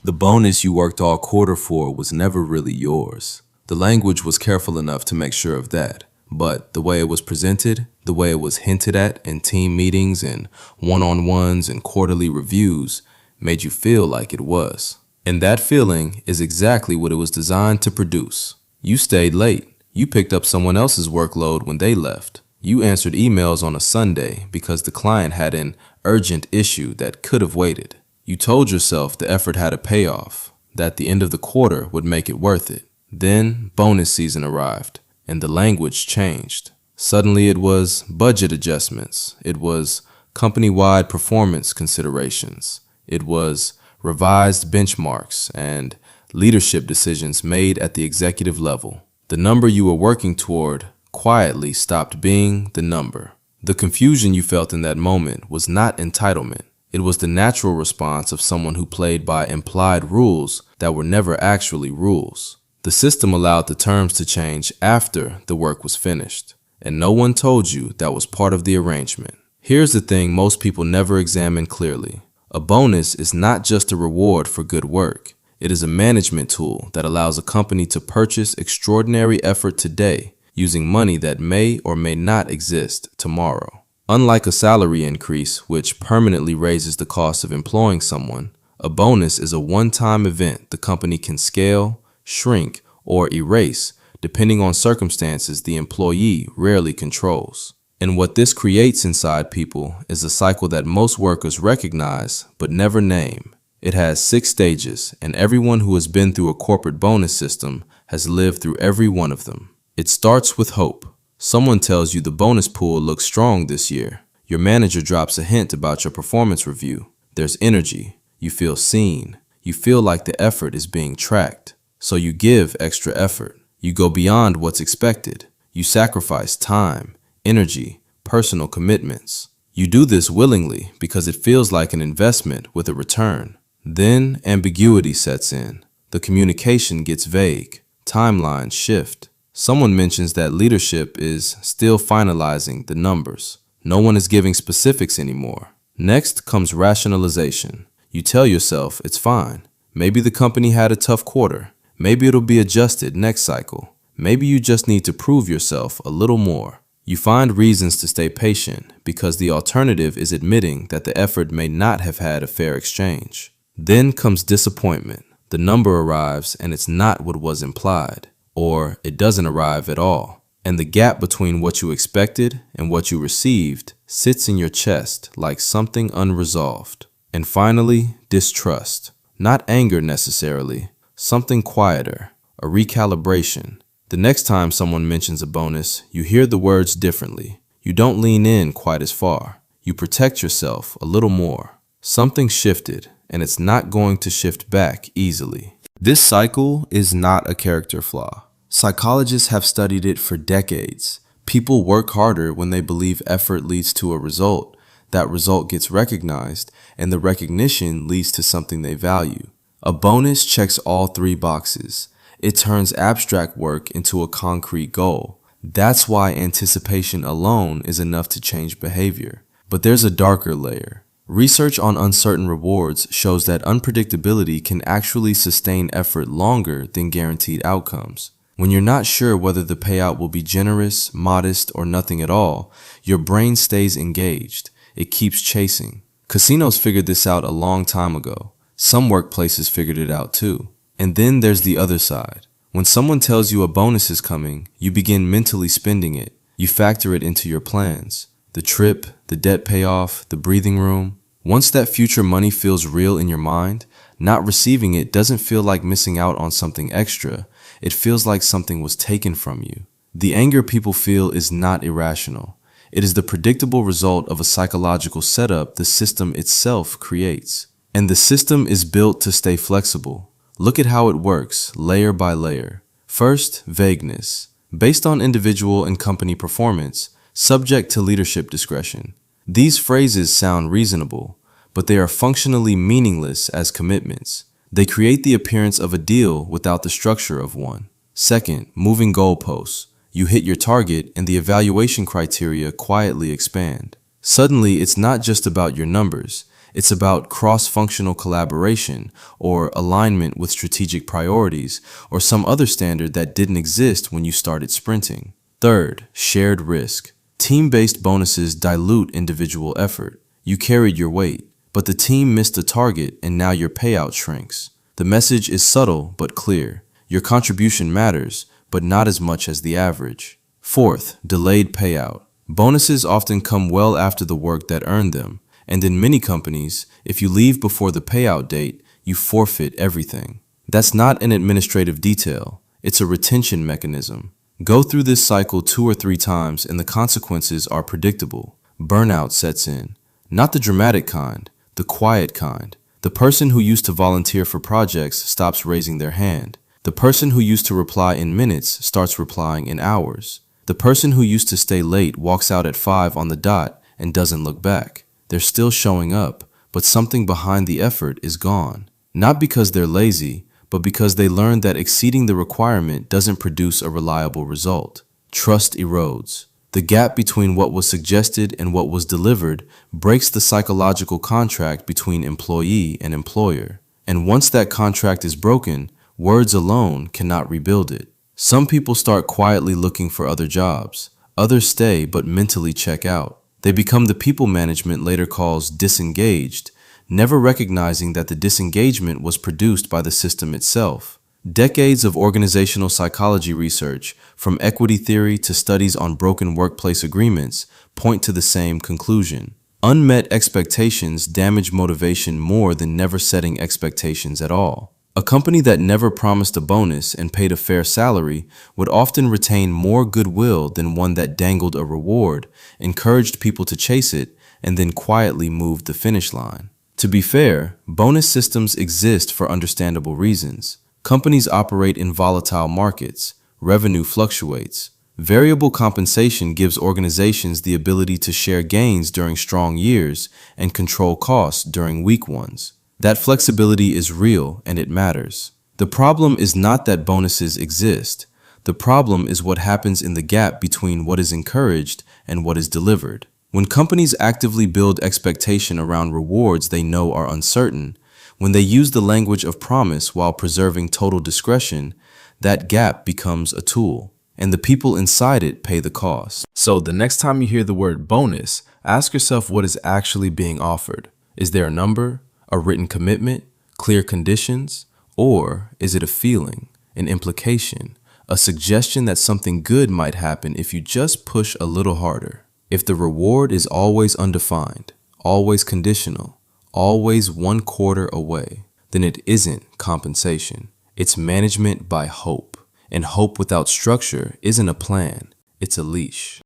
The bonus you worked all quarter for was never really yours. The language was careful enough to make sure of that, but the way it was presented, the way it was hinted at in team meetings and one-on-ones and quarterly reviews, made you feel like it was. And that feeling is exactly what it was designed to produce. You stayed late. You picked up someone else's workload when they left. You answered emails on a Sunday because the client had an urgent issue that could have waited. You told yourself the effort had a payoff, that the end of the quarter would make it worth it. Then bonus season arrived, and the language changed. Suddenly it was budget adjustments. It was company-wide performance considerations. It was revised benchmarks and leadership decisions made at the executive level. The number you were working toward quietly stopped being the number. The confusion you felt in that moment was not entitlement. It was the natural response of someone who played by implied rules that were never actually rules. The system allowed the terms to change after the work was finished, and no one told you that was part of the arrangement. Here's the thing most people never examine clearly. A bonus is not just a reward for good work. It is a management tool that allows a company to purchase extraordinary effort today using money that may or may not exist tomorrow. Unlike a salary increase, which permanently raises the cost of employing someone, a bonus is a one-time event the company can scale, shrink, or erase depending on circumstances the employee rarely controls. And what this creates inside people is a cycle that most workers recognize but never name. It has 6 stages, and everyone who has been through a corporate bonus system has lived through every one of them. It starts with hope. Someone tells you the bonus pool looks strong this year. Your manager drops a hint about your performance review. There's energy. You feel seen. You feel like the effort is being tracked. So you give extra effort. You go beyond what's expected. You sacrifice time, energy, personal commitments. You do this willingly because it feels like an investment with a return. Then ambiguity sets in. The communication gets vague. Timelines shift. Someone mentions that leadership is still finalizing the numbers. No one is giving specifics anymore. Next comes rationalization. You tell yourself it's fine. Maybe the company had a tough quarter. Maybe it'll be adjusted next cycle. Maybe you just need to prove yourself a little more. You find reasons to stay patient because the alternative is admitting that the effort may not have had a fair exchange. Then comes disappointment. The number arrives and it's not what was implied, or it doesn't arrive at all. And the gap between what you expected and what you received sits in your chest like something unresolved. And finally, distrust. Not anger necessarily, something quieter, a recalibration. The next time someone mentions a bonus, you hear the words differently. You don't lean in quite as far. You protect yourself a little more. Something shifted, and it's not going to shift back easily. This cycle is not a character flaw. Psychologists have studied it for decades. People work harder when they believe effort leads to a result. That result gets recognized, and the recognition leads to something they value. A bonus checks all 3 boxes. It turns abstract work into a concrete goal. That's why anticipation alone is enough to change behavior. But there's a darker layer. Research on uncertain rewards shows that unpredictability can actually sustain effort longer than guaranteed outcomes. When you're not sure whether the payout will be generous, modest, or nothing at all, your brain stays engaged. It keeps chasing. Casinos figured this out a long time ago. Some workplaces figured it out too. And then there's the other side. When someone tells you a bonus is coming, you begin mentally spending it. You factor it into your plans. The trip, the debt payoff, the breathing room. Once that future money feels real in your mind, not receiving it doesn't feel like missing out on something extra. It feels like something was taken from you. The anger people feel is not irrational. It is the predictable result of a psychological setup the system itself creates. And the system is built to stay flexible. Look at how it works, layer by layer. First, vagueness. Based on individual and company performance, subject to leadership discretion. These phrases sound reasonable, but they are functionally meaningless as commitments. They create the appearance of a deal without the structure of one. Second, moving goalposts. You hit your target and the evaluation criteria quietly expand. Suddenly, it's not just about your numbers. It's about cross-functional collaboration or alignment with strategic priorities or some other standard that didn't exist when you started sprinting. Third, shared risk. Team-based bonuses dilute individual effort. You carried your weight, but the team missed a target and now your payout shrinks. The message is subtle but clear. Your contribution matters, but not as much as the average. Fourth, delayed payout. Bonuses often come well after the work that earned them, and in many companies, if you leave before the payout date, you forfeit everything. That's not an administrative detail, it's a retention mechanism. Go through this cycle 2 or 3 times and the consequences are predictable. Burnout sets in. Not the dramatic kind, the quiet kind. The person who used to volunteer for projects stops raising their hand. The person who used to reply in minutes starts replying in hours. The person who used to stay late walks out at 5 on the dot and doesn't look back. They're still showing up, but something behind the effort is gone. Not because they're lazy, but because they learned that exceeding the requirement doesn't produce a reliable result. Trust erodes. The gap between what was suggested and what was delivered breaks the psychological contract between employee and employer. And once that contract is broken, words alone cannot rebuild it. Some people start quietly looking for other jobs. Others stay but mentally check out. They become the people management later calls disengaged, never recognizing that the disengagement was produced by the system itself. Decades of organizational psychology research, from equity theory to studies on broken workplace agreements, point to the same conclusion. Unmet expectations damage motivation more than never setting expectations at all. A company that never promised a bonus and paid a fair salary would often retain more goodwill than one that dangled a reward, encouraged people to chase it, and then quietly moved the finish line. To be fair, bonus systems exist for understandable reasons. Companies operate in volatile markets. Revenue fluctuates. Variable compensation gives organizations the ability to share gains during strong years and control costs during weak ones. That flexibility is real and it matters. The problem is not that bonuses exist. The problem is what happens in the gap between what is encouraged and what is delivered. When companies actively build expectation around rewards they know are uncertain, when they use the language of promise while preserving total discretion, that gap becomes a tool, and the people inside it pay the cost. So the next time you hear the word bonus, ask yourself what is actually being offered. Is there a number, a written commitment, clear conditions, or is it a feeling, an implication, a suggestion that something good might happen if you just push a little harder? If the reward is always undefined, always conditional, always 1/4 away, then it isn't compensation. It's management by hope. And hope without structure isn't a plan, it's a leash.